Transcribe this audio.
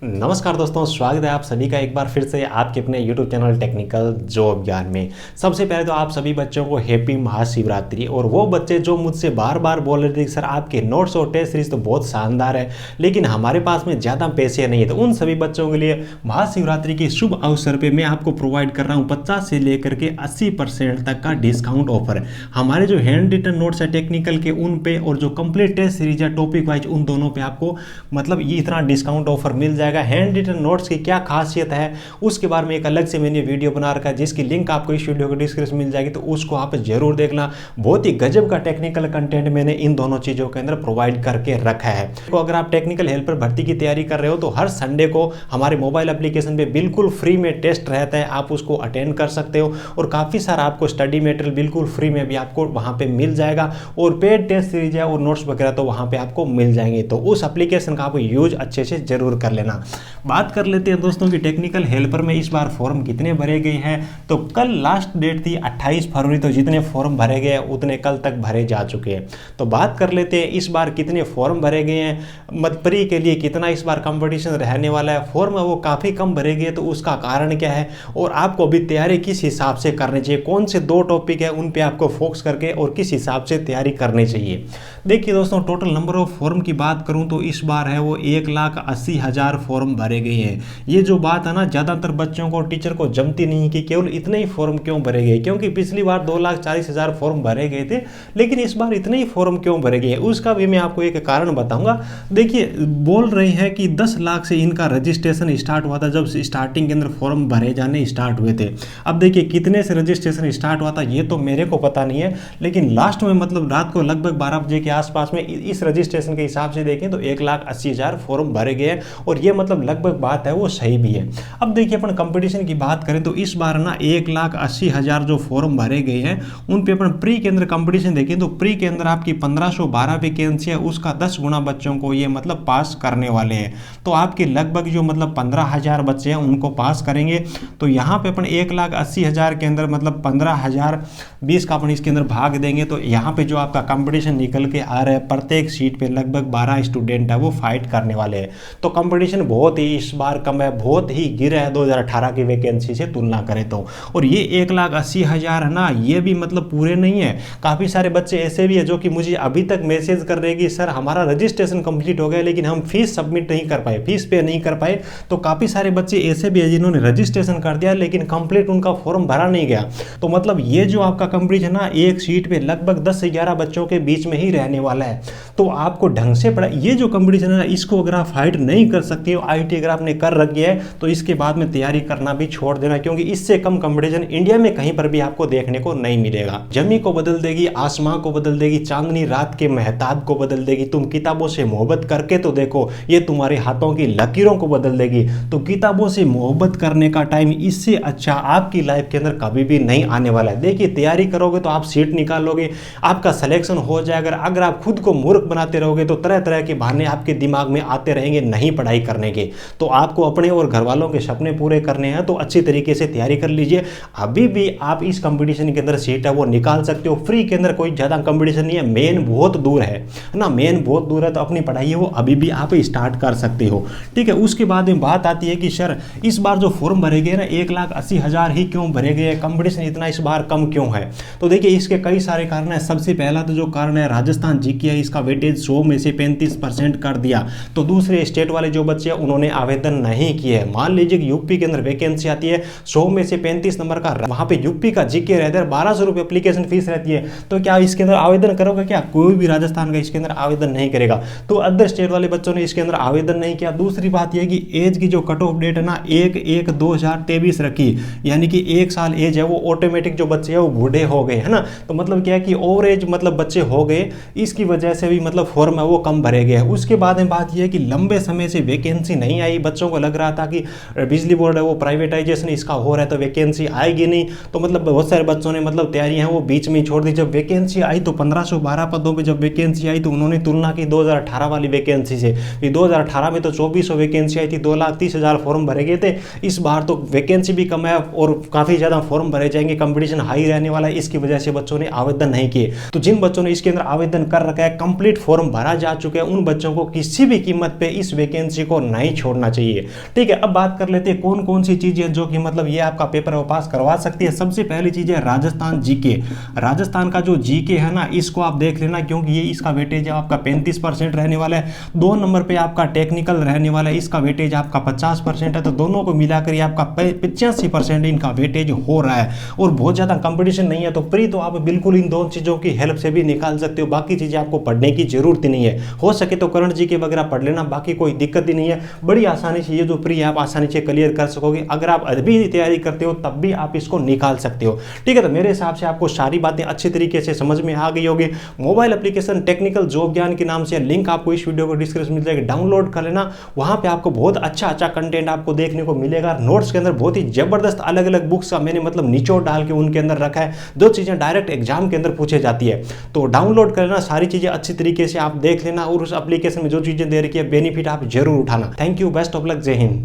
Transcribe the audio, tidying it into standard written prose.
नमस्कार दोस्तों, स्वागत है आप सभी का एक बार फिर से आपके अपने YouTube चैनल टेक्निकल जॉब ज्ञान में। सबसे पहले तो आप सभी बच्चों को हैप्पी महाशिवरात्रि। और वो बच्चे जो मुझसे बार बार बोल रहे थे कि सर आपके नोट्स और टेस्ट सीरीज तो बहुत शानदार है, लेकिन हमारे पास में ज़्यादा पैसे नहीं है, तो उन सभी बच्चों के लिए महाशिवरात्रि के शुभ अवसर पर मैं आपको प्रोवाइड कर रहा हूँ 50 से लेकर के 80% तक का डिस्काउंट ऑफर। हमारे जो हैंड रिटन नोट्स है टेक्निकल के उन पे, और जो कंप्लीट टेस्ट सीरीज है टॉपिक वाइज, उन दोनों पे आपको मतलब ये इतना डिस्काउंट ऑफर मिल जाएगा। हैंड रिटन नोट्स की क्या खासियत है उसके बारे में एक अलग से मैंने वीडियो बना रखा है, जिसकी लिंक आपको इस वीडियो के डिस्क्रिप्शन में मिल जाएगी, तो उसको आप जरूर देखना। बहुत ही गजब का टेक्निकल कंटेंट मैंने इन दोनों चीज़ों के अंदर प्रोवाइड करके रखा है। तो अगर आप टेक्निकल हेल्पर भर्ती की तैयारी कर रहे हो तो हर संडे को हमारे मोबाइल एप्लीकेशन पे बिल्कुल फ्री में टेस्ट रहता है, आप उसको अटेंड कर सकते हो। और काफ़ी सारा आपको स्टडी मटेरियल बिल्कुल फ्री में भी आपको वहाँ पे मिल जाएगा, और पेड टेस्ट सीरीज है और नोट्स वगैरह तो वहाँ पे आपको मिल जाएंगे। तो उस एप्लीकेशन का आप यूज अच्छे से जरूर कर लेना। बात कर लेते हैं दोस्तों कि टेक्निकल हेल्पर में इस बार फॉर्म कितने भरे गए हैं। तो कल लास्ट डेट थी 28 फरवरी, तो जितने फॉर्म भरे गए उतने कल तक भरे जा चुके हैं। तो बात कर लेते हैं इस बार कितने फॉर्म भरे गए हैं, मत प्री के लिए कितना इस बार कंपटीशन रहने वाला है। फॉर्म है वो काफ़ी कम भरे गए, तो उसका कारण क्या है और आपको अभी तैयारी किस हिसाब से करनी चाहिए, कौन से 2 टॉपिक है उन पे आपको फोकस करके और किस हिसाब से तैयारी करनी चाहिए। देखिए दोस्तों, टोटल नंबर ऑफ फॉर्म की बात करूं तो इस बार है वो 1,80,000 फॉर्म भरे गए हैं। ये जो बात है ना, ज़्यादातर बच्चों को टीचर को जमती नहीं कि केवल इतने ही फॉर्म क्यों भरे गए, क्योंकि पिछली बार 2,40,000 फॉर्म भरे गए थे, लेकिन इस बार इतने ही फॉर्म क्यों भरे गए उसका भी मैं आपको एक कारण बताऊंगा। देखिए, बोल रहे हैं कि 10 लाख से इनका रजिस्ट्रेशन स्टार्ट हुआ था जब स्टार्टिंग के अंदर फॉर्म भरे जाने स्टार्ट हुए थे। अब देखिए कितने से रजिस्ट्रेशन स्टार्ट हुआ था ये तो मेरे को पता नहीं है, लेकिन लास्ट में मतलब रात को लगभग 12 बजे के आसपास में इस रजिस्ट्रेशन के हिसाब से देखें तो 1,80,000 फॉर्म भरे गए हैं, और ये मतलब लगभग बात है वो सही भी है। अब देखिए अपन कंपटीशन की बात करें तो इस बार ना 1,80,000 जो फॉर्म भरे गए हैं उन पे अपन प्री के अंदर कंपटीशन देखें तो प्री के अंदर आपकी 1512 वैकेंसी है, उसका 10 गुना बच्चों को ये मतलब पास करने वाले हैं। तो आपके लगभग जो मतलब 15,000 बच्चे हैं उनको पास करेंगे। तो यहाँ पे अपन 1,80,000 के अंदर मतलब 15,020 का अपन इसके अंदर भाग देंगे, तो यहाँ पे जो आपका कंपटीशन निकल के आ रहा है, प्रत्येक सीट पे लगभग 12 स्टूडेंट है वो फाइट करने वाले हैं। तो कंपटीशन बहुत ही इस बार कम है, बहुत ही गिरा है 2018 की वैकेंसी से तुलना करें तो। और ये 1,80,000 है ना, ये भी मतलब पूरे नहीं है। काफ़ी सारे बच्चे ऐसे भी है जो कि मुझे अभी तक मैसेज कर रहे हैं कि सर हमारा रजिस्ट्रेशन कंप्लीट हो गया लेकिन हम फीस सबमिट नहीं कर पाए, फीस पे नहीं कर पाए। तो काफ़ी सारे बच्चे ऐसे भी है जिन्होंने रजिस्ट्रेशन कर दिया लेकिन कंप्लीट उनका फॉर्म भरा नहीं गया। तो मतलब ये जो आपका कंपटीशन है ना, एक सीट पे लगभग 10 से 11 बच्चों के बीच में ही रहने वाला है। तो आपको ढंग से पढ़ा, ये जो कंपटीशन है ना इसको अगर आप फाइट नहीं कर सकते हो, IIT अगर आपने कर रखी है तो इसके बाद में तैयारी करना भी छोड़ देना, क्योंकि इससे कम कंपटीशन इंडिया में कहीं पर भी आपको देखने को नहीं मिलेगा। जमी को बदल देगी, आसमां को बदल देगी, चांदनी रात के महताब को बदल देगी। तुम किताबों से मोहब्बत करके तो देखो, ये तुम्हारे हाथों की लकीरों को बदल देगी। तो किताबों से मोहब्बत करने का टाइम इससे अच्छा आपकी लाइफ के अंदर कभी भी नहीं आने वाला है। देखिए, तैयारी करोगे तो आप सीट निकालोगे, आपका सिलेक्शन हो जाएगा। अगर आप खुद को मूर्ख बनाते रहोगे तो तरह तरह के बहाने आपके दिमाग में आते रहेंगे नहीं पढ़ाई करने के। तो आपको अपने और घर वालों के सपने पूरे करने हैं तो अच्छी तरीके से तैयारी कर लीजिए। अभी भी आप इस कंपटीशन के अंदर सीट है वो निकाल सकते हो। फ्री के अंदर कोई ज़्यादा कंपटीशन नहीं है, मेन बहुत दूर है ना, मेन बहुत दूर है। तो अपनी पढ़ाई है वो अभी भी आप स्टार्ट कर सकते हो, ठीक है। उसके बाद में बात आती है कि सर इस बार जो फॉर्म भरे गए ना 1,80,000 ही क्यों भरे गए, कंपटीशन इतना इस बार कम क्यों है। तो देखिए इसके कई सारे कारण है। सबसे पहला तो जो कारण है, राजस्थान जीके है, इसका वेटेज 100 में से 35% कर दिया। तो दूसरे स्टेट वाले जो बच्चे हैं उन्होंने आवेदन नहीं किए हैं। मान लीजिए कि यूपी के अंदर वैकेंसी आती है 100 में से 35 नंबर का, वहां पे यूपी का जीके रहता है, 1200 रुपये एप्लीकेशन फीस रहती है। तो क्या इसके अंदर आवेदन करोगे? क्या कोई भी राजस्थान का इसके अंदर आवेदन नहीं करेगा। तो अदर स्टेट वाले बच्चों ने इसके अंदर आवेदन नहीं किया। दूसरी बात यह कि एज की जो कट ऑफ डेट है ना 1/1/2023 रखी, यानी कि 1 साल एज है वो ऑटोमेटिक जो बच्चे हैं वो बूढ़े हो गए, है ना। तो मतलब क्या है कि ओवर एज मतलब बच्चे हो गए, इसकी वजह से भी मतलब फॉर्म है वो कम भरे गए। उसके बाद में बात यह है कि लंबे समय से वैकेंसी नहीं आई। बच्चों को लग रहा था कि बिजली बोर्ड है वो प्राइवेटाइजेशन इसका हो रहा है तो वैकेंसी आएगी नहीं। तो मतलब बहुत सारे बच्चों ने मतलब तैयारियां वो बीच में ही छोड़ दी। जब वैकेंसी आई तो 1512 पदों पे जब वैकेंसी आई तो उन्होंने तुलना की 2018 वाली वैकेंसी से। 2018 में तो 2400 वैकेंसी आई थी, 2,30,000 फॉर्म भरे गए थे। इस बार तो वैकेंसी भी कम है और काफ़ी ज़्यादा फॉर्म भरे जाएंगे, कंपटीशन हाई रहने वाला है। इसकी वजह से बच्चों ने आवेदन नहीं किए। तो जिन बच्चों ने इसके अंदर आवेदन कर रखा है, कंप्लीट फॉर्म भरा जा चुके हैं, उन बच्चों को किसी भी कीमत पे इस वैकेंसी को नहीं छोड़ना चाहिए। ठीक है, अब बात कर लेते हैं कौन कौन सी चीजें जो कि मतलब ये आपका पेपर वो पास करवा सकती है। सबसे पहली चीज है राजस्थान जीके। राजस्थान का जो जीके है ना, इसको आप देख लेना, क्योंकि ये इसका वेटेज आपका 35% रहने वाला है। 2 नंबर पे आपका टेक्निकल रहने वाला है, इसका वेटेज आपका 50% है। तो दोनों को मिलाकर आपका 85% इनका वेटेज हो रहा है और बहुत ज्यादा कंपटीशन नहीं है। तो प्री तो आप बिल्कुल इन दोनों चीजों की हेल्प से भी निकाल सकते हो, बाकी चीजें आपको पढ़ने की जरूरत ही नहीं है। हो सके तो करंट जीके वगैरह पढ़ लेना, बाकी कोई दिक्कत ही नहीं है। बड़ी आसानी से ये जो प्री आप आसानी से क्लियर कर सकोगे। अगर आप अभी तैयारी करते हो तब भी आप इसको निकाल सकते हो। ठीक है, तो मेरे हिसाब से आपको सारी बातें अच्छी तरीके से समझ में आ गई होगी। मोबाइल एप्लीकेशन टेक्निकल जॉब ज्ञान के नाम से लिंक आपको इस वीडियो को डिस्क्रिप्शन में मिल जाएगा, डाउनलोड कर लेना। वहां पे आपको बहुत अच्छा कंटेंट आपको देखने को मिलेगा। नोट्स के अंदर बहुत ही जबरदस्त अलग अलग बुक्स का मैंने मतलब निचोड़ डाल के उनके अंदर रखा है, जो चीजें डायरेक्ट एग्जाम के अंदर पूछे जाती है। तो डाउनलोड कर लेना, सारी चीजें अच्छी तरीके से आप देख लेना और उस एप्लीकेशन में जो चीजें दे रखी है बेनिफिट आप जरूर उठाना। Thank you, best of luck, जय हिंद।